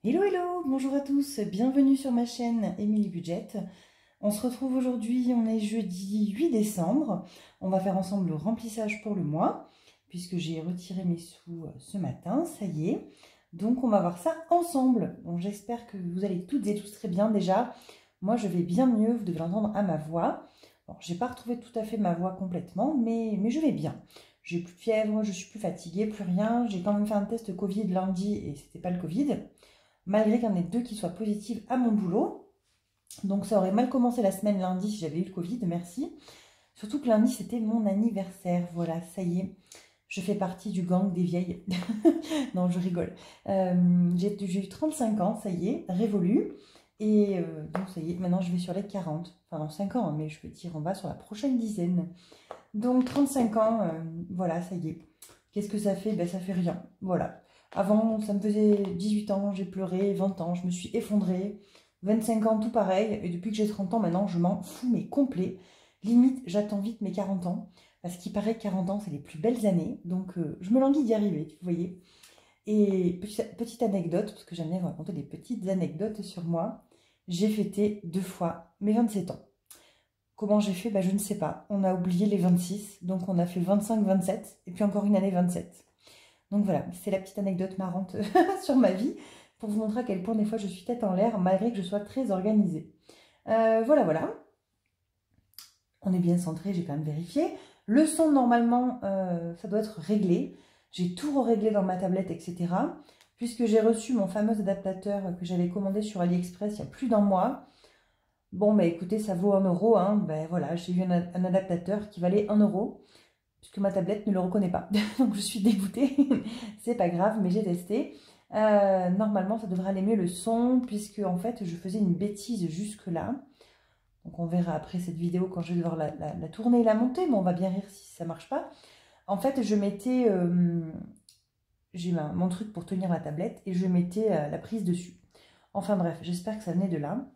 Hello hello, bonjour à tous, bienvenue sur ma chaîne Emily Budget. On se retrouve aujourd'hui, on est jeudi 8 décembre. On va faire ensemble le remplissage pour le mois, puisque j'ai retiré mes sous ce matin, ça y est. Donc on va voir ça ensemble. Bon, j'espère que vous allez toutes et tous très bien déjà. Moi je vais bien mieux, vous devez l'entendre à ma voix. Bon, j'ai pas retrouvé tout à fait ma voix complètement, mais je vais bien. J'ai plus de fièvre, je suis plus fatiguée, plus rien. J'ai quand même fait un test Covid lundi et c'était pas le Covid. Malgré qu'il y en ait deux qui soient positives à mon boulot. Donc ça aurait mal commencé la semaine lundi si j'avais eu le Covid, merci. Surtout que lundi c'était mon anniversaire, voilà, ça y est. Je fais partie du gang des vieilles. Non, je rigole. J'ai eu 35 ans, ça y est, révolu. Et donc ça y est, maintenant je vais sur les 40. Enfin, dans 5 ans, hein, mais je veux dire, on va sur la prochaine dizaine. Donc 35 ans, voilà, ça y est. Qu'est-ce que ça fait? Ben ça fait rien, voilà. Avant, ça me faisait 18 ans, j'ai pleuré, 20 ans, je me suis effondrée. 25 ans, tout pareil. Et depuis que j'ai 30 ans, maintenant, je m'en fous, mais complet. Limite, j'attends vite mes 40 ans. Parce qu'il paraît que 40 ans, c'est les plus belles années. Donc, je me languis d'y arriver, vous voyez. Et petite anecdote, parce que j'aime bien vous raconter des petites anecdotes sur moi. J'ai fêté 2 fois mes 27 ans. Comment j'ai fait? Ben, je ne sais pas. On a oublié les 26, donc on a fait 25-27, et puis encore une année 27. Donc voilà, c'est la petite anecdote marrante sur ma vie, pour vous montrer à quel point des fois je suis tête en l'air, malgré que je sois très organisée. Voilà, voilà. On est bien centré, j'ai quand même vérifié. Le son, normalement, ça doit être réglé. J'ai tout réglé dans ma tablette, etc. Puisque j'ai reçu mon fameux adaptateur que j'avais commandé sur AliExpress il y a plus d'1 mois. Bon, bah écoutez, ça vaut 1 euro. Hein. Ben voilà, j'ai eu un adaptateur qui valait 1 euro. Puisque ma tablette ne le reconnaît pas. Donc je suis dégoûtée. C'est pas grave, mais j'ai testé. Normalement, ça devrait aller mieux le son, puisque en fait, je faisais une bêtise jusque-là. Donc on verra après cette vidéo quand je vais devoir la tourner et la monter, mais on va bien rire si ça marche pas. En fait, je mettais... j'ai mon truc pour tenir la tablette et je mettais la prise dessus. Enfin bref, j'espère que ça venait de là.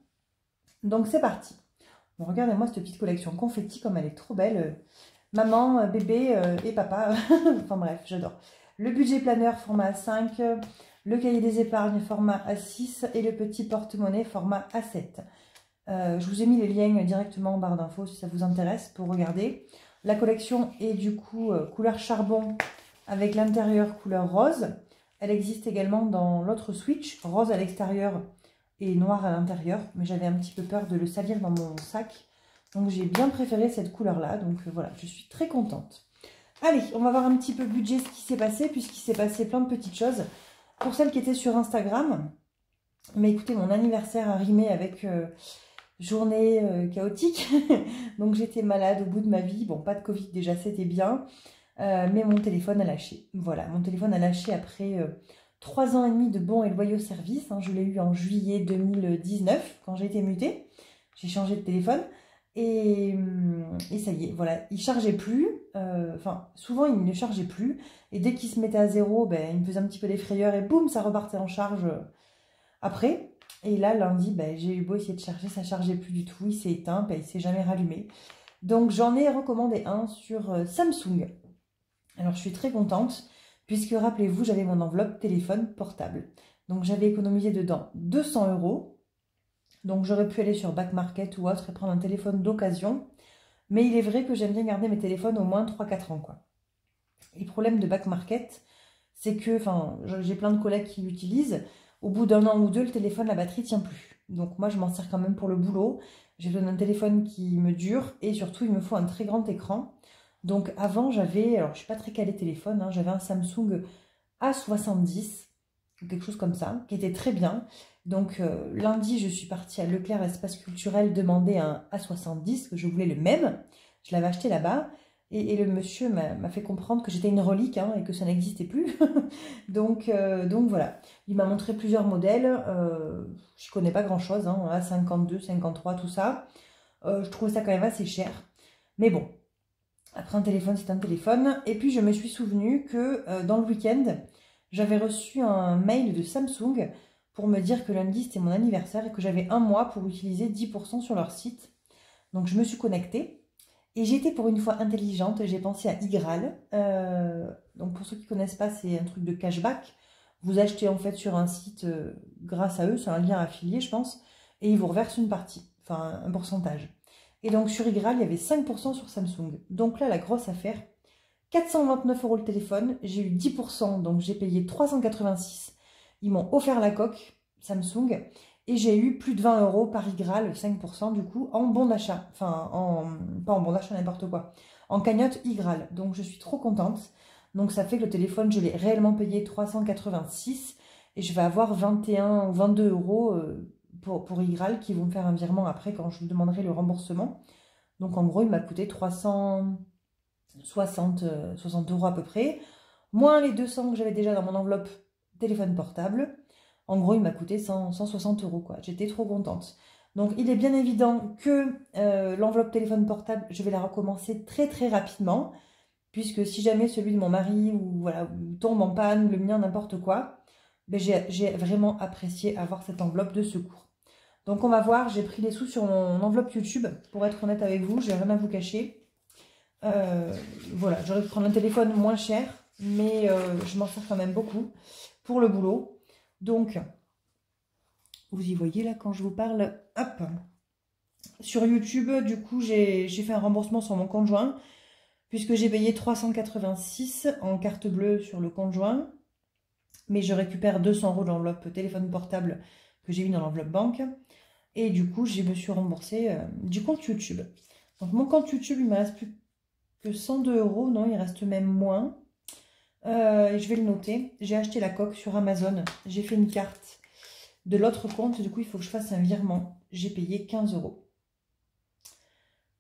Donc c'est parti. Bon, regardez-moi cette petite collection confetti, comme elle est trop belle. Maman, bébé et papa. Enfin bref, j'adore. Le budget planeur format A5, le cahier des épargnes format A6 et le petit porte-monnaie format A7. Je vous ai mis les liens directement en barre d'infos si ça vous intéresse pour regarder. La collection est du coup couleur charbon avec l'intérieur couleur rose. Elle existe également dans l'autre switch, rose à l'extérieur et noir à l'intérieur. Mais j'avais un petit peu peur de le salir dans mon sac. Donc j'ai bien préféré cette couleur-là. Donc voilà, je suis très contente. Allez, on va voir un petit peu budget ce qui s'est passé, puisqu'il s'est passé plein de petites choses. Pour celles qui étaient sur Instagram, mais écoutez, mon anniversaire a rimé avec journée chaotique. Donc j'étais malade au bout de ma vie. Bon, pas de Covid déjà, c'était bien. Mais mon téléphone a lâché. Voilà, mon téléphone a lâché après 3 ans et demi de bons et loyaux services. Hein. Je l'ai eu en juillet 2019, quand j'ai été mutée. J'ai changé de téléphone. Et ça y est, voilà, il chargeait plus. Enfin, souvent, il ne chargeait plus. Et dès qu'il se mettait à zéro, ben, il me faisait un petit peu des frayeurs. Et boum, ça repartait en charge après. Et là, lundi, ben, j'ai eu beau essayer de charger, ça ne chargeait plus du tout. Il s'est éteint, ben, il ne s'est jamais rallumé. Donc, j'en ai recommandé un sur Samsung. Alors, je suis très contente, puisque rappelez-vous, j'avais mon enveloppe téléphone portable. Donc, j'avais économisé dedans 200 euros. Donc, j'aurais pu aller sur Back Market ou autre et prendre un téléphone d'occasion. Mais il est vrai que j'aime bien garder mes téléphones au moins 3-4 ans, quoi. Et le problème de Back Market, c'est que, enfin, j'ai plein de collègues qui l'utilisent. Au bout d'1 an ou deux, le téléphone, la batterie tient plus. Donc, moi, je m'en sers quand même pour le boulot. J'ai besoin d'un téléphone qui me dure et surtout, il me faut un très grand écran. Donc avant, j'avais, alors je suis pas très calée téléphone, hein, j'avais un Samsung A70, quelque chose comme ça, qui était très bien. Donc lundi, je suis partie à Leclerc Espace Culturel demander un A70, que je voulais le même. Je l'avais acheté là-bas. Et le monsieur m'a fait comprendre que j'étais une relique hein, et que ça n'existait plus. donc voilà. Il m'a montré plusieurs modèles. Je connais pas grand-chose. Hein, A52, 53, tout ça. Je trouvais ça quand même assez cher. Mais bon. Après, un téléphone, c'est un téléphone. Et puis, je me suis souvenu que dans le week-end, j'avais reçu un mail de Samsung pour me dire que lundi, c'était mon anniversaire et que j'avais 1 mois pour utiliser 10% sur leur site. Donc, je me suis connectée. Et j'étais pour une fois intelligente. J'ai pensé à iGraal. Donc, pour ceux qui ne connaissent pas, c'est un truc de cashback. Vous achetez en fait sur un site grâce à eux, c'est un lien affilié je pense, et ils vous reversent une partie, enfin un pourcentage. Et donc sur iGraal, il y avait 5% sur Samsung. Donc là, la grosse affaire, 429 € le téléphone, j'ai eu 10%, donc j'ai payé 386. Ils m'ont offert la coque Samsung et j'ai eu plus de 20 € par iGraal, 5% du coup, en bon d'achat. Enfin, pas en bon d'achat, n'importe quoi. En cagnotte iGraal. Donc je suis trop contente. Donc ça fait que le téléphone, je l'ai réellement payé 386 et je vais avoir 21 ou 22 € pour iGraal qui vont me faire un virement après quand je vous demanderai le remboursement. Donc en gros, il m'a coûté 360 60 € à peu près, moins les 200 que j'avais déjà dans mon enveloppe téléphone portable. En gros, il m'a coûté 160 € quoi. J'étais trop contente. Donc il est bien évident que l'enveloppe téléphone portable, je vais la recommencer très très rapidement, puisque si jamais celui de mon mari ou voilà, tombe en panne, ou le mien, n'importe quoi, ben, j'ai vraiment apprécié avoir cette enveloppe de secours. Donc on va voir, j'ai pris les sous sur mon enveloppe YouTube, pour être honnête avec vous, j'ai rien à vous cacher. Voilà, j'aurais pu prendre un téléphone moins cher, mais je m'en sers quand même beaucoup pour le boulot. Donc, vous y voyez là quand je vous parle, hop. Sur YouTube, du coup, j'ai fait un remboursement sur mon compte joint, puisque j'ai payé 386 en carte bleue sur le compte joint, mais je récupère 200 € d'enveloppe téléphone portable que j'ai mis dans l'enveloppe banque. Et du coup, je me suis remboursée du compte YouTube. Donc mon compte YouTube, il ne me reste plus que 102 €. Non, il reste même moins. Et je vais le noter. J'ai acheté la coque sur Amazon. J'ai fait une carte de l'autre compte. Du coup, il faut que je fasse un virement. J'ai payé 15 €.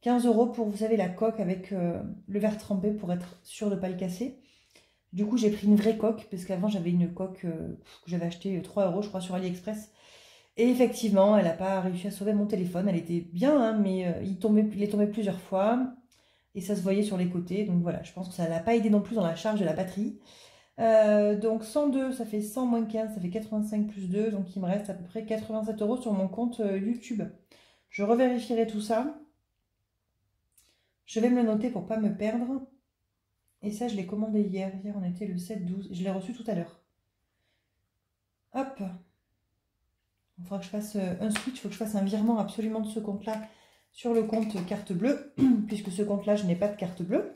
15 € pour, vous savez, la coque avec le verre trempé pour être sûr de ne pas le casser. Du coup, j'ai pris une vraie coque, parce qu'avant, j'avais une coque que j'avais achetée 3 € je crois, sur AliExpress. Et effectivement, elle n'a pas réussi à sauver mon téléphone. Elle était bien, hein, mais il est tombé plusieurs fois. Et ça se voyait sur les côtés. Donc voilà, je pense que ça n'a pas aidé non plus dans la charge de la batterie. Donc 102, ça fait 100 moins 15, ça fait 85 plus 2. Donc il me reste à peu près 87 € sur mon compte YouTube. Je revérifierai tout ça. Je vais me le noter pour ne pas me perdre. Et ça, je l'ai commandé hier. Hier, on était le 7-12. Je l'ai reçu tout à l'heure. Hop. Il faudra que je fasse un switch, il faut que je fasse un virement absolument de ce compte-là sur le compte carte bleue, puisque ce compte-là, je n'ai pas de carte bleue.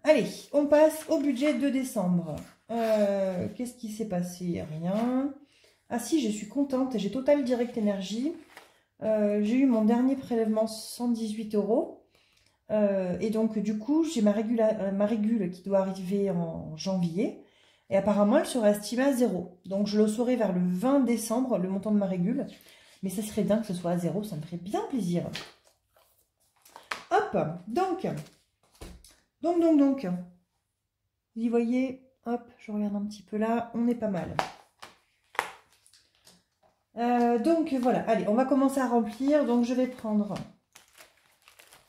Allez, on passe au budget de décembre. Qu'est-ce qui s'est passé? Rien. Ah si, je suis contente, j'ai Total Direct Energy. J'ai eu mon dernier prélèvement 118 €. Et donc, du coup, j'ai ma régule qui doit arriver en janvier. Et apparemment, elle sera estimée à 0. Donc, je le saurai vers le 20 décembre, le montant de ma régule. Mais ça serait bien que ce soit à 0, ça me ferait bien plaisir. Hop, donc. Vous y voyez, hop, je regarde un petit peu là, on est pas mal. Donc, voilà, allez, on va commencer à remplir. Donc, je vais prendre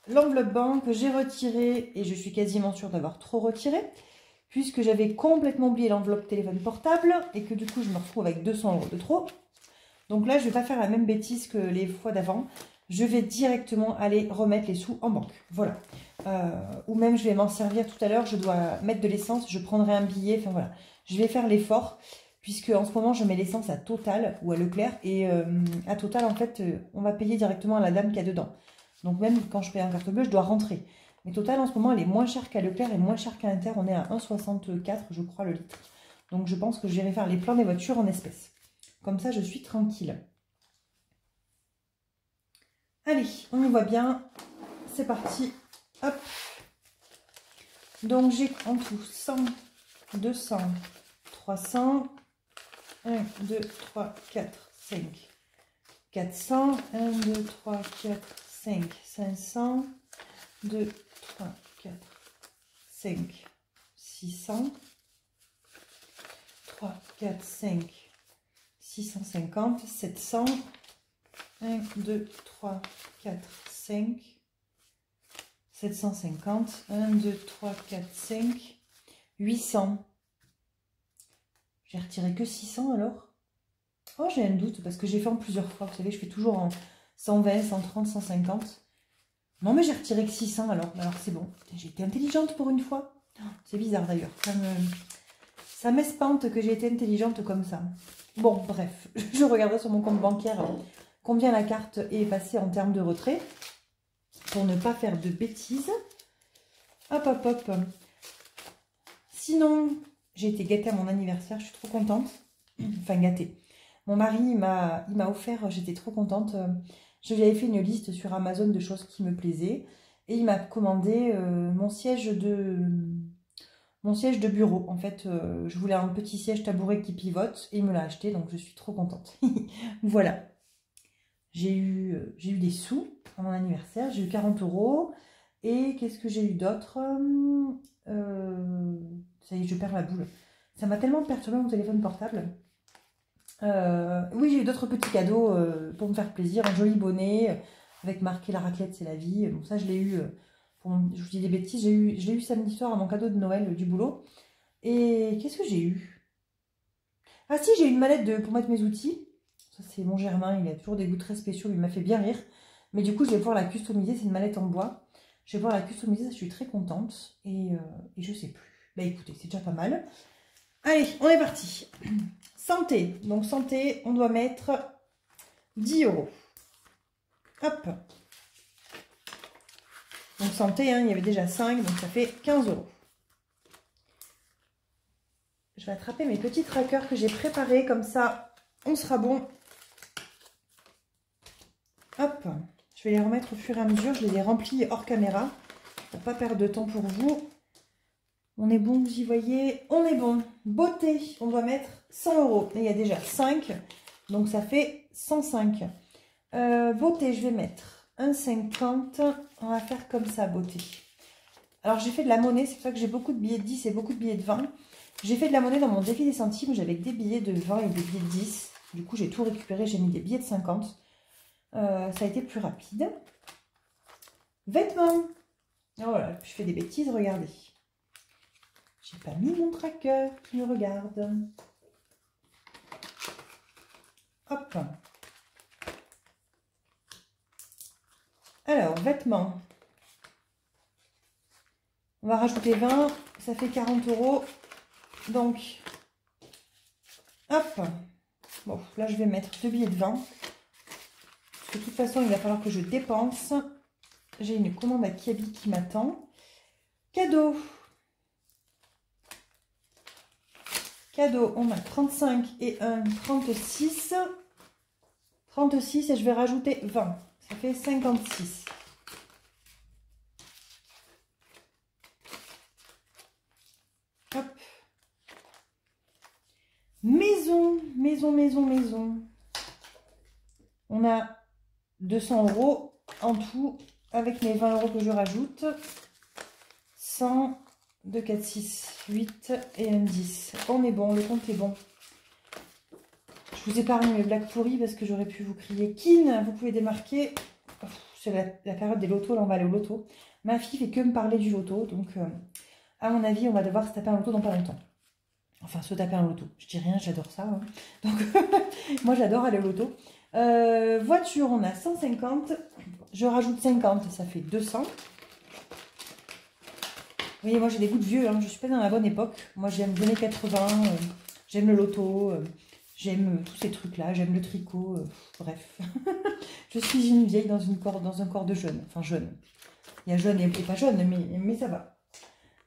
l'enveloppe banque, j'ai retiré, et je suis quasiment sûre d'avoir trop retiré, puisque j'avais complètement oublié l'enveloppe téléphone portable, et que du coup, je me retrouve avec 200 € de trop. Donc là, je ne vais pas faire la même bêtise que les fois d'avant. Je vais directement aller remettre les sous en banque. Voilà. Ou même, je vais m'en servir tout à l'heure. Je dois mettre de l'essence. Je prendrai un billet. Enfin, voilà. Je vais faire l'effort, puisque en ce moment, je mets l'essence à Total ou à Leclerc. Et à Total, en fait, on va payer directement à la dame qu'il y a dedans. Donc même quand je paye en carte bleue, je dois rentrer. Mais Total, en ce moment, elle est moins chère qu'à Leclerc et moins chère qu'à Inter. On est à 1,64, je crois, le litre. Donc je pense que j'irai faire les plans des voitures en espèces. Comme ça, je suis tranquille. Allez, on y voit bien. C'est parti. Hop. Donc, j'ai en tout 100, 200, 300, 1, 2, 3, 4, 5, 400, 1, 2, 3, 4, 5, 500, 2, 3, 4, 5, 600, 3, 4, 5, 650, 700, 1, 2, 3, 4, 5, 750, 1, 2, 3, 4, 5, 800. J'ai retiré que 600 alors. Oh, j'ai un doute parce que j'ai fait en plusieurs fois. Vous savez, je fais toujours en 120, 130, 150. Non, mais j'ai retiré que 600 alors. Alors c'est bon. J'ai été intelligente pour une fois. C'est bizarre d'ailleurs. Ça m'espante que j'ai été intelligente comme ça. Bon, bref, je regarderai sur mon compte bancaire combien la carte est passée en termes de retrait pour ne pas faire de bêtises. Hop, hop, hop. Sinon, j'ai été gâtée à mon anniversaire, je suis trop contente. Enfin, gâtée. Mon mari, il m'a offert, j'étais trop contente. Je lui avais fait une liste sur Amazon de choses qui me plaisaient. Et il m'a commandé mon siège de bureau. En fait, je voulais un petit siège tabouret qui pivote et il me l'a acheté, donc je suis trop contente. Voilà. J'ai eu des sous à mon anniversaire, j'ai eu 40 €. Et qu'est-ce que j'ai eu d'autre? Ça y est, je perds la boule. Ça m'a tellement perturbé mon téléphone portable. Oui, j'ai eu d'autres petits cadeaux pour me faire plaisir. Un joli bonnet avec marqué "La raclette, c'est la vie". Bon, ça, je l'ai eu, je vous dis des bêtises, je l'ai eu samedi soir à mon cadeau de Noël du boulot. Et qu'est-ce que j'ai eu? Ah si, j'ai eu une mallette pour mettre mes outils. Ça, c'est mon Germain, il a toujours des goûts très spéciaux, il m'a fait bien rire. Mais du coup, je vais pouvoir la customiser, c'est une mallette en bois. Je vais pouvoir la customiser, ça, je suis très contente. Et je sais plus. Bah écoutez, c'est déjà pas mal. Allez, on est parti. Santé. Donc santé, on doit mettre 10 €. Hop. Donc santé, hein, il y avait déjà 5, donc ça fait 15 €. Je vais attraper mes petits trackers que j'ai préparés, comme ça, on sera bon. Hop. Je vais les remettre au fur et à mesure. Je les ai remplis hors caméra pour pas perdre de temps pour vous. On est bon, vous y voyez. On est bon. Beauté, on doit mettre 100 €. Et il y a déjà 5, donc ça fait 105. Beauté, je vais mettre 1,50. On va faire comme ça, beauté. Alors, j'ai fait de la monnaie. C'est pour ça que j'ai beaucoup de billets de 10 et beaucoup de billets de 20. J'ai fait de la monnaie dans mon défi des centimes. J'avais des billets de 20 et des billets de 10. Du coup, j'ai tout récupéré. J'ai mis des billets de 50. Ça a été plus rapide. Vêtements. Oh voilà, je fais des bêtises, regardez. J'ai pas mis mon tracker qui me regarde. Hop. Alors, vêtements. On va rajouter 20, ça fait 40 €. Donc, hop. Bon, là, je vais mettre 2 billets de 20. Parce que de toute façon, il va falloir que je dépense. J'ai une commande à Kiabi qui m'attend. Cadeau. Cadeau, on a 35 et 1, 36. 36 et je vais rajouter 20. Ça fait 56. Hop. Maison, maison, maison, maison. On a 200 € en tout avec mes 20 € que je rajoute. 100, 2, 4, 6, 8 et un 10. On est bon, le compte est bon. Je vous épargne mes blagues pourries parce que j'aurais pu vous crier Kin, vous pouvez démarquer. C'est la période des lotos, là on va aller au loto. Ma fille fait que me parler du loto, donc à mon avis on va devoir se taper un loto dans pas longtemps. Enfin se taper un loto, je dis rien, j'adore ça. Hein. Donc moi j'adore aller au loto. Voiture, on a 150, je rajoute 50, ça fait 200. Vous voyez, moi j'ai des goûts de vieux, hein. Je suis pas dans la bonne époque. Moi j'aime les années 80, j'aime le loto, j'aime tous ces trucs-là, j'aime le tricot, bref. Je suis une vieille dans un corps de jeune, enfin jeune. Il y a jeune et pas jeune, mais ça va.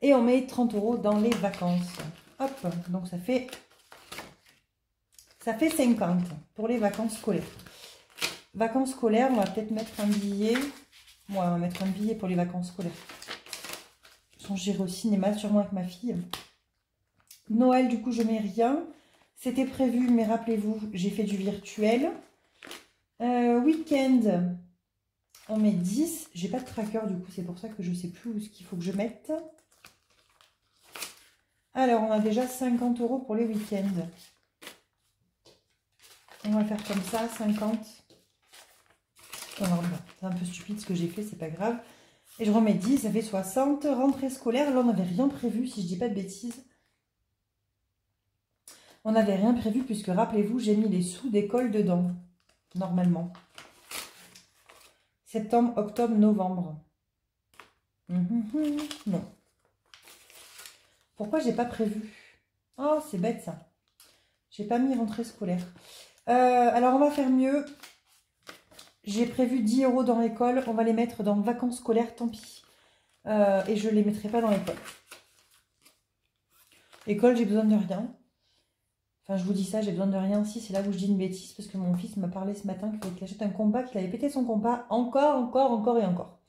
Et on met 30 € dans les vacances. Hop, donc ça fait 50 pour les vacances scolaires. Vacances scolaires, on va peut-être mettre un billet. Moi, on va mettre un billet pour les vacances scolaires. J'irai au cinéma, sûrement avec ma fille. Noël, du coup, je mets rien. C'était prévu, mais rappelez-vous, j'ai fait du virtuel. Week-end, on met 10. J'ai pas de tracker, du coup, c'est pour ça que je sais plus où ce qu'il faut que je mette. Alors, on a déjà 50 € pour les week-ends. On va faire comme ça, 50. C'est un peu stupide ce que j'ai fait, c'est pas grave. Et je remets 10, ça fait 60. Rentrée scolaire, là on n'avait rien prévu, si je dis pas de bêtises. On n'avait rien prévu puisque, rappelez-vous, j'ai mis les sous d'école dedans, normalement. Septembre, octobre, novembre. Non. Pourquoi j'ai pas prévu? Oh, c'est bête ça. J'ai pas mis rentrée scolaire. Alors, on va faire mieux. J'ai prévu 10 € dans l'école. On va les mettre dans vacances scolaires, tant pis. Et je ne les mettrai pas dans l'école. École, j'ai besoin de rien. Enfin, je vous dis ça, j'ai besoin de rien. Si, c'est là où je dis une bêtise. Parce que mon fils m'a parlé ce matin qu'il achète un compas, qu'il avait pété son compas. Encore et encore.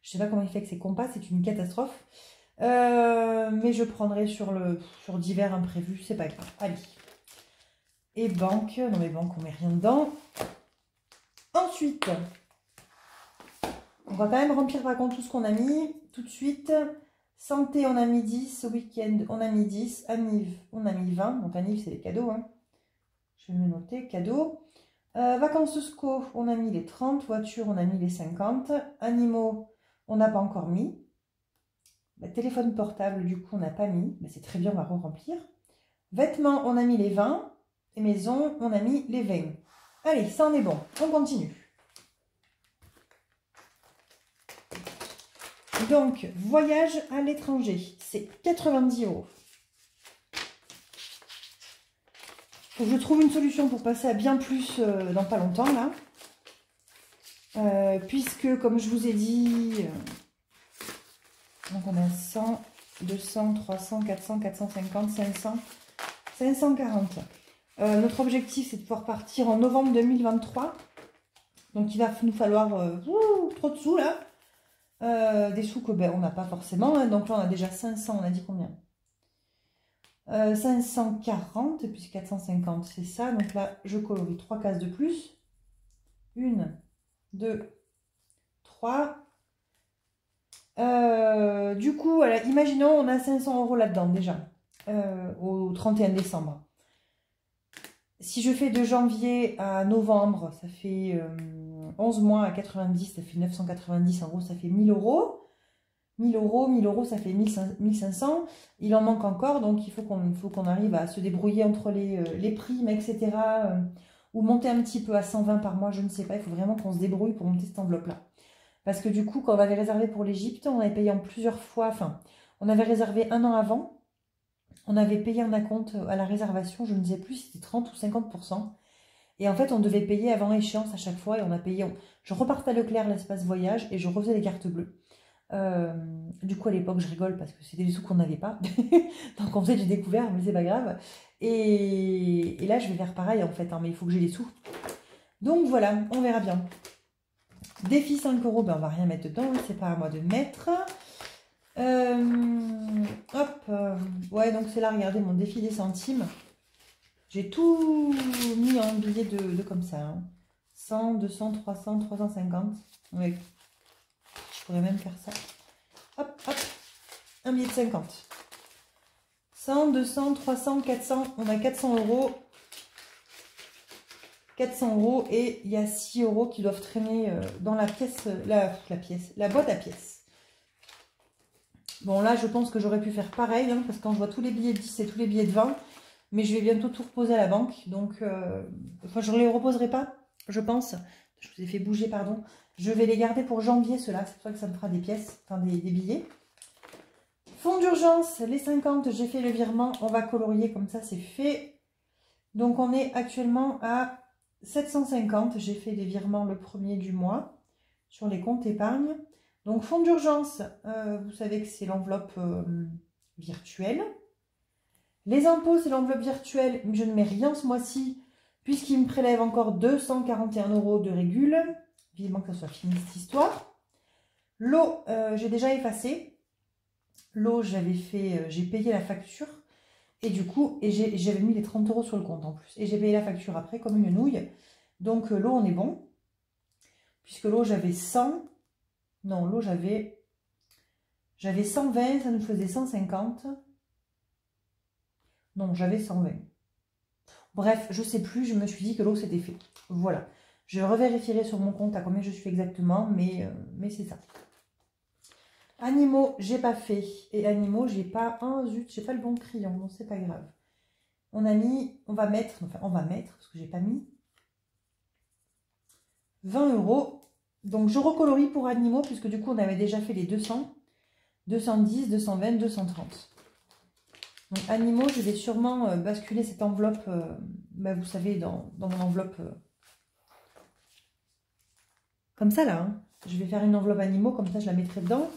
Je sais pas comment il fait avec ses compas. C'est une catastrophe. Mais je prendrai sur divers imprévus. C'est pas grave. Allez. Et banque. Non, mais banque, on met rien dedans. Ensuite, on va quand même remplir par contre tout ce qu'on a mis. Tout de suite. Santé, on a mis 10. Week-end, on a mis 10. Anniv, on a mis 20. Donc, Anniv, c'est les cadeaux. Hein. Je vais me noter. Cadeaux. Vacances SCO, on a mis les 30. Voiture, on a mis les 50. Animaux, on n'a pas encore mis. Téléphone portable, du coup, on n'a pas mis. Mais c'est très bien, on va re-remplir. Vêtements, on a mis les 20. Et maison, on a mis les 20. Allez, ça en est bon. On continue. Donc, voyage à l'étranger, c'est 90 €. Faut que je trouve une solution pour passer à bien plus dans pas longtemps, là. Puisque, comme je vous ai dit, donc on a 100, 200, 300, 400, 450, 500, 540. Notre objectif, c'est de pouvoir partir en novembre 2023. Donc, il va nous falloir trop de sous, là. Des sous que on n'a pas forcément. Hein. Donc là, on a déjà 500. On a dit combien 540, puis 450, c'est ça. Donc là, je colorie 3 cases de plus. 1, 2, 3. Du coup, voilà, imaginons, on a 500 € là-dedans déjà, au 31 décembre. Si je fais de janvier à novembre, ça fait 11 mois à 90, ça fait 990, en gros, ça fait 1000 €. 1000 €, ça fait 1500. Il en manque encore, donc il faut qu'on arrive à se débrouiller entre les primes, etc. Ou monter un petit peu à 120 par mois, je ne sais pas. Il faut vraiment qu'on se débrouille pour monter cette enveloppe-là. Parce que du coup, quand on avait réservé pour l'Égypte, on avait payé en plusieurs fois. Enfin, on avait réservé un an avant. On avait payé un acompte à la réservation, je ne sais plus si c'était 30 ou 50%. Et en fait, on devait payer avant échéance à chaque fois. Et on a payé. Je repartais à Leclerc l'espace voyage et je refaisais les cartes bleues. Du coup, à l'époque, je rigole parce que c'était des sous qu'on n'avait pas. Donc, on faisait du découvert, mais c'est pas grave. Et là, je vais faire pareil en fait. Hein, mais il faut que j'ai les sous. Donc, voilà, on verra bien. Défi 5 €, ben, on va rien mettre dedans. C'est pas à moi de mettre. Ouais, donc c'est là, regardez mon défi des centimes. J'ai tout mis en billets de comme ça. Hein. 100, 200, 300, 350. Oui. Je pourrais même faire ça. Hop, hop. Un billet de 50. 100, 200, 300, 400. On a 400 €. 400 € et il y a 6 € qui doivent traîner dans la pièce, la boîte à pièces. Bon, là, je pense que j'aurais pu faire pareil, hein, parce que quand je vois tous les billets de 10 et tous les billets de 20, mais je vais bientôt tout reposer à la banque. Donc, enfin, je ne les reposerai pas, je pense. Je vous ai fait bouger, pardon. Je vais les garder pour janvier, ceux-là. C'est pour ça que ça me fera des pièces, enfin des billets. Fonds d'urgence, les 50, j'ai fait le virement. On va colorier comme ça, c'est fait. Donc, on est actuellement à 750. J'ai fait les virements le 1er du mois sur les comptes épargne. Donc, fonds d'urgence, vous savez que c'est l'enveloppe virtuelle. Les impôts, c'est l'enveloppe virtuelle. Je ne mets rien ce mois-ci, puisqu'il me prélève encore 241 € de régule. Vivement que ça soit fini cette histoire. L'eau, j'ai déjà effacé. L'eau, j'ai payé la facture. Et du coup, j'avais mis les 30 € sur le compte en plus. Et j'ai payé la facture après, comme une nouille. Donc, l'eau, on est bon. Puisque l'eau, j'avais 100. Non, l'eau, j'avais 120, ça nous faisait 150. Non, j'avais 120. Bref, je ne sais plus, je me suis dit que l'eau, c'était fait. Voilà. Je revérifierai sur mon compte à combien je suis exactement, mais c'est ça. Animaux, j'ai pas fait. Et animaux, j'ai pas... Oh zut, j'ai pas le bon crayon, non, c'est pas grave. On va mettre, parce que j'ai pas mis, 20 €. Donc, je recolorie pour animaux, puisque du coup, on avait déjà fait les 200, 210, 220, 230. Donc, animaux, je vais sûrement basculer cette enveloppe, vous savez, dans mon enveloppe, comme ça là. Hein. Je vais faire une enveloppe animaux, comme ça je la mettrai dedans.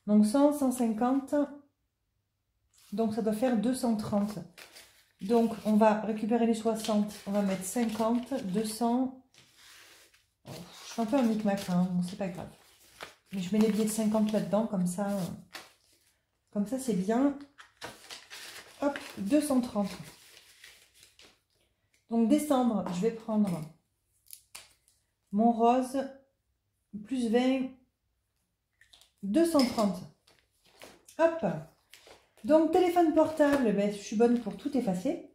Donc 100, 150, donc ça doit faire 230. Donc on va récupérer les 60, on va mettre 50, 200. Je fais un peu un micmac, hein, bon, c'est pas grave. Mais je mets les billets de 50 là-dedans, comme ça c'est bien. Hop, 230. Donc décembre, je vais prendre mon rose, plus 20, 230. Hop. Donc téléphone portable, je suis bonne pour tout effacer.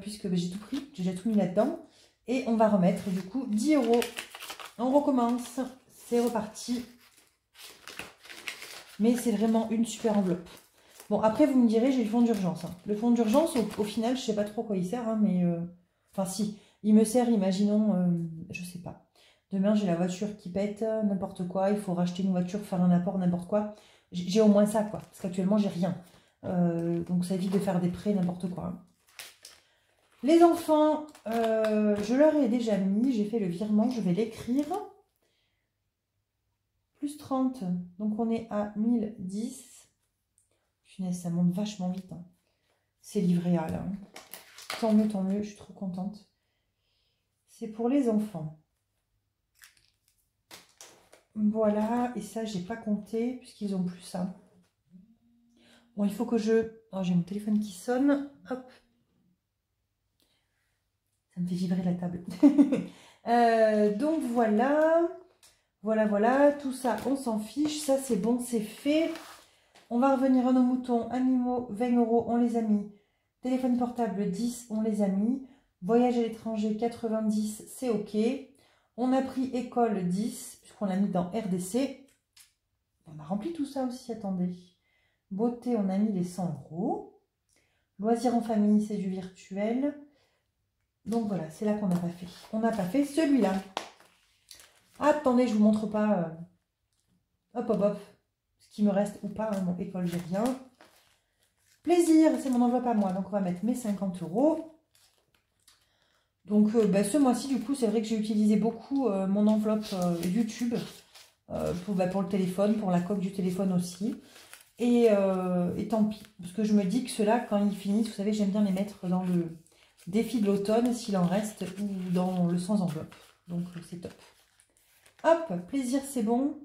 Puisque j'ai tout pris, j'ai déjà tout mis là-dedans. Et on va remettre du coup 10 €. On recommence, c'est reparti. Mais c'est vraiment une super enveloppe. Bon, après, vous me direz, j'ai le fonds d'urgence. Hein. Le fonds d'urgence, au final, je ne sais pas trop à quoi il sert, hein, mais... Enfin, si, il me sert, imaginons, je sais pas. Demain, j'ai la voiture qui pète, n'importe quoi, il faut racheter une voiture, faire un apport, n'importe quoi. J'ai au moins ça, quoi, parce qu'actuellement, j'ai rien. Donc, ça évite de faire des prêts, n'importe quoi. Hein. Les enfants, je leur ai déjà mis, j'ai fait le virement, je vais l'écrire. Plus 30, donc on est à 1010. Punaise, ça monte vachement vite. Hein. C'est livré à là. Hein. Tant mieux, je suis trop contente. C'est pour les enfants. Voilà, et ça, j'ai pas compté, puisqu'ils ont plus ça. Bon, il faut que je... Oh, j'ai mon téléphone qui sonne. Hop. Ça me fait vibrer la table. Donc, voilà. Voilà. Tout ça, on s'en fiche. Ça, c'est bon, c'est fait. On va revenir à nos moutons. Animaux, 20 €, on les a mis. Téléphone portable, 10, on les a mis. Voyage à l'étranger, 90, c'est OK. On a pris école, 10, puisqu'on l'a mis dans RDC. On a rempli tout ça aussi, attendez. Beauté, on a mis les 100 €. Loisirs en famille, c'est du virtuel. Donc voilà, c'est là qu'on n'a pas fait. On n'a pas fait celui-là. Attendez, je ne vous montre pas. Hop. Ce qui me reste ou pas. Hein, mon école, j'ai rien. Plaisir, c'est mon enveloppe à moi. Donc on va mettre mes 50 €. Donc ce mois-ci, du coup, c'est vrai que j'ai utilisé beaucoup mon enveloppe YouTube pour le téléphone, pour la coque du téléphone aussi. Et tant pis, parce que je me dis que ceux-là, quand ils finissent, vous savez, j'aime bien les mettre dans le défi de l'automne, s'il en reste, ou dans le sans enveloppe. Donc c'est top. Hop, plaisir, c'est bon.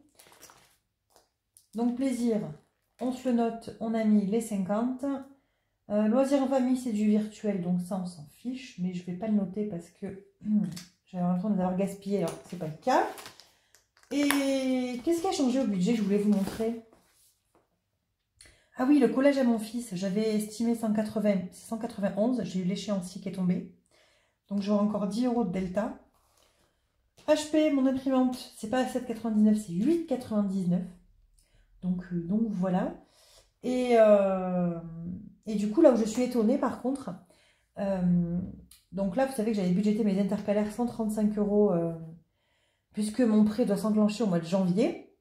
Donc plaisir, on se le note, on a mis les 50. Loisirs en famille, c'est du virtuel, donc ça, on s'en fiche. Mais je ne vais pas le noter parce que j'avais l'impression d'avoir gaspillé, alors que ce n'est pas le cas. Et qu'est-ce qui a changé au budget? Je voulais vous montrer. Ah oui, le collège à mon fils, j'avais estimé 180, c'est 191. J'ai eu l'échéancier qui est tombé. Donc j'aurai encore 10 € de delta. HP, mon imprimante, c'est pas 7,99, c'est 8,99. Donc voilà. Et du coup, là où je suis étonnée, par contre, donc là, vous savez que j'avais budgété mes intercalaires 135 €, puisque mon prêt doit s'enclencher au mois de janvier.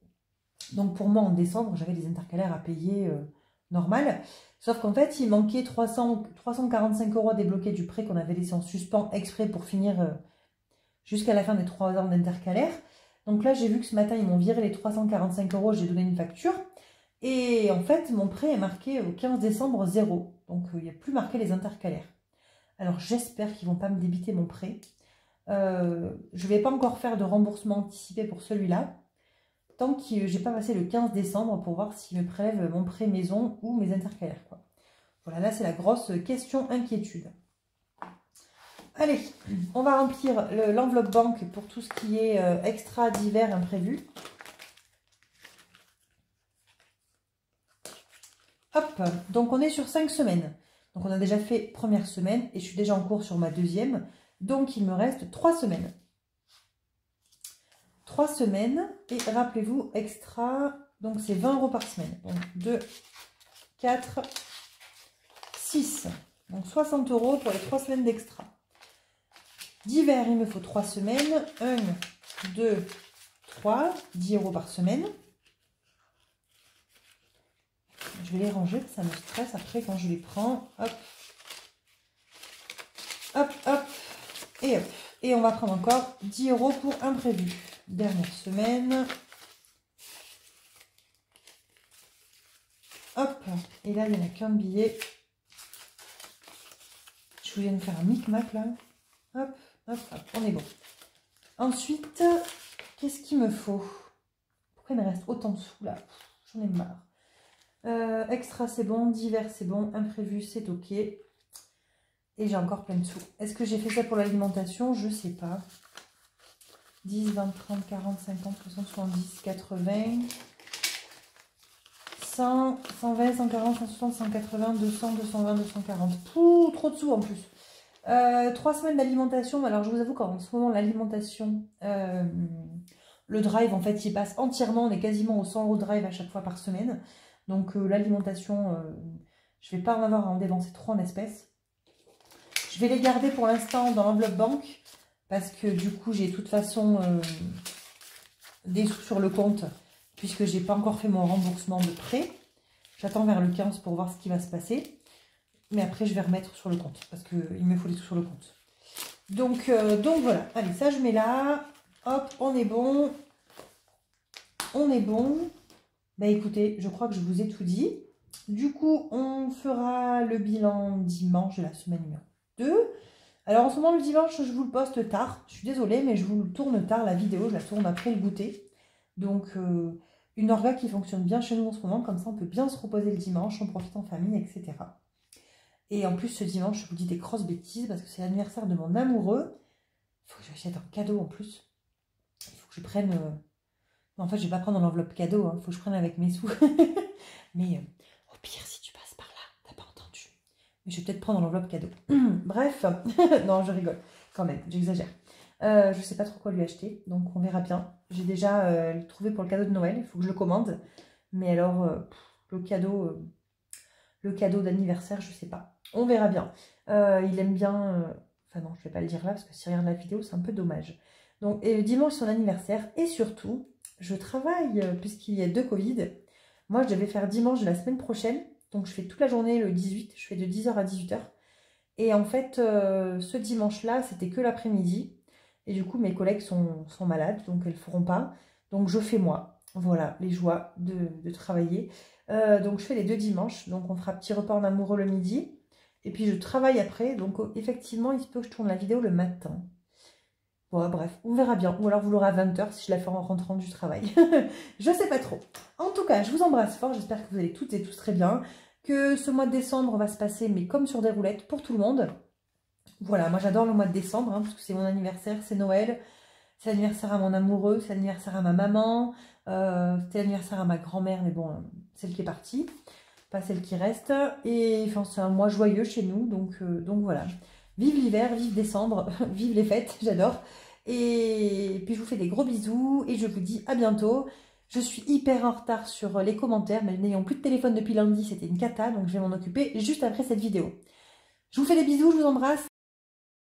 Donc pour moi, en décembre, j'avais des intercalaires à payer normal. Sauf qu'en fait, il manquait 345 € à débloquer du prêt qu'on avait laissé en suspens exprès pour finir jusqu'à la fin des 3 ans d'intercalaire. Donc là, j'ai vu que ce matin, ils m'ont viré les 345 €, j'ai donné une facture. Et en fait, mon prêt est marqué au 15 décembre 0. Donc, il n'y a plus marqué les intercalaires. Alors, j'espère qu'ils ne vont pas me débiter mon prêt. Je ne vais pas encore faire de remboursement anticipé pour celui-là. Tant que je n'ai pas passé le 15 décembre pour voir s'ils me prélèvent mon prêt maison ou mes intercalaires. Quoi. Voilà, là, c'est la grosse question inquiétude. Allez, on va remplir l'enveloppe banque pour tout ce qui est extra, divers, imprévu. Hop, donc on est sur 5 semaines. Donc on a déjà fait première semaine et je suis déjà en cours sur ma deuxième. Donc il me reste 3 semaines. 3 semaines et rappelez-vous, extra, donc c'est 20 € par semaine. Donc 2, 4, 6. Donc 60 € pour les 3 semaines d'extra. D'hiver, il me faut 3 semaines. 1, 2, 3, 10 € par semaine. Je vais les ranger, ça me stresse après quand je les prends. Hop. Hop, hop. Et hop. Et on va prendre encore 10 € pour imprévu. Dernière semaine. Hop. Et là, il n'y en a qu'un billet. Je viens de faire un micmac là. Hop, hop, hop. On est bon. Ensuite, qu'est-ce qu'il me faut? Pourquoi il me reste autant de sous là? J'en ai marre. Extra, c'est bon. Divers, c'est bon. Imprévu, c'est ok. Et j'ai encore plein de sous. Est-ce que j'ai fait ça pour l'alimentation? Je sais pas. 10, 20, 30, 40, 50, 60, 70, 80, 100, 120, 140, 160, 180, 200, 220, 240. Pouh, trop de sous en plus. 3 semaines d'alimentation. Alors je vous avoue qu'en ce moment l'alimentation, le drive en fait il passe entièrement. On est quasiment au 100 € drive à chaque fois par semaine. Donc l'alimentation, je vais pas en avoir à en dépenser trop en espèces. Je vais les garder pour l'instant dans l'enveloppe banque. Parce que du coup, j'ai de toute façon des sous sur le compte. Puisque j'ai pas encore fait mon remboursement de prêt. J'attends vers le 15 pour voir ce qui va se passer. Mais après, je vais remettre sur le compte. Parce qu'il me faut les sous sur le compte. Donc voilà. Allez, ça, je mets là. Hop, on est bon. On est bon. Bah écoutez, je crois que je vous ai tout dit. Du coup, on fera le bilan dimanche de la semaine numéro 2. Alors en ce moment le dimanche je vous le poste tard, je suis désolée mais je vous le tourne tard la vidéo, je la tourne après le goûter. Donc une orga qui fonctionne bien chez nous en ce moment, comme ça on peut bien se reposer le dimanche, on profite en famille, etc. Et en plus ce dimanche je vous dis des grosses bêtises parce que c'est l'anniversaire de mon amoureux. Il faut que j'achète un cadeau en plus. Il faut que je prenne... Non, en fait je vais pas prendre dans l'enveloppe cadeau, il faut que je prenne avec mes sous. Mais au pire si tu passes par là, t'as pas entendu. Mais je vais peut-être prendre l'enveloppe cadeau. Bref, non, je rigole. Quand même, j'exagère. Je sais pas trop quoi lui acheter, donc on verra bien. J'ai déjà trouvé pour le cadeau de Noël, il faut que je le commande. Mais alors, le cadeau d'anniversaire, je sais pas. On verra bien. Il aime bien... Enfin non, je vais pas le dire là, parce que s'il regarde la vidéo, c'est un peu dommage. Donc, dimanche, son anniversaire. Et surtout, je travaille, puisqu'il y a 2 Covid. Moi, je devais faire dimanche de la semaine prochaine. Donc, je fais toute la journée le 18. Je fais de 10 h à 18 h. Et en fait, ce dimanche-là, c'était que l'après-midi. Et du coup, mes collègues sont malades, donc elles ne feront pas. Donc, je fais moi. Voilà, les joies de travailler. Donc, je fais les 2 dimanches. Donc, on fera petit repas en amoureux le midi. Et puis, je travaille après. Donc, effectivement, il se peut que je tourne la vidéo le matin. Bon, bref, on verra bien. Ou alors, vous l'aurez à 20 h si je la fais en rentrant du travail. Je sais pas trop. En tout cas, je vous embrasse fort. J'espère que vous allez toutes et tous très bien. Que ce mois de décembre va se passer, mais comme sur des roulettes, pour tout le monde. Voilà, moi j'adore le mois de décembre, parce que c'est mon anniversaire, c'est Noël, c'est l'anniversaire à mon amoureux, c'est l'anniversaire à ma maman, c'est l'anniversaire à ma grand-mère, mais bon, celle qui est partie, pas celle qui reste. Et enfin, c'est un mois joyeux chez nous, donc voilà. Vive l'hiver, vive décembre, vive les fêtes, j'adore. Et puis je vous fais des gros bisous, et je vous dis à bientôt. Je suis hyper en retard sur les commentaires, mais n'ayant plus de téléphone depuis lundi, c'était une cata, donc je vais m'en occuper juste après cette vidéo. Je vous fais des bisous, je vous embrasse.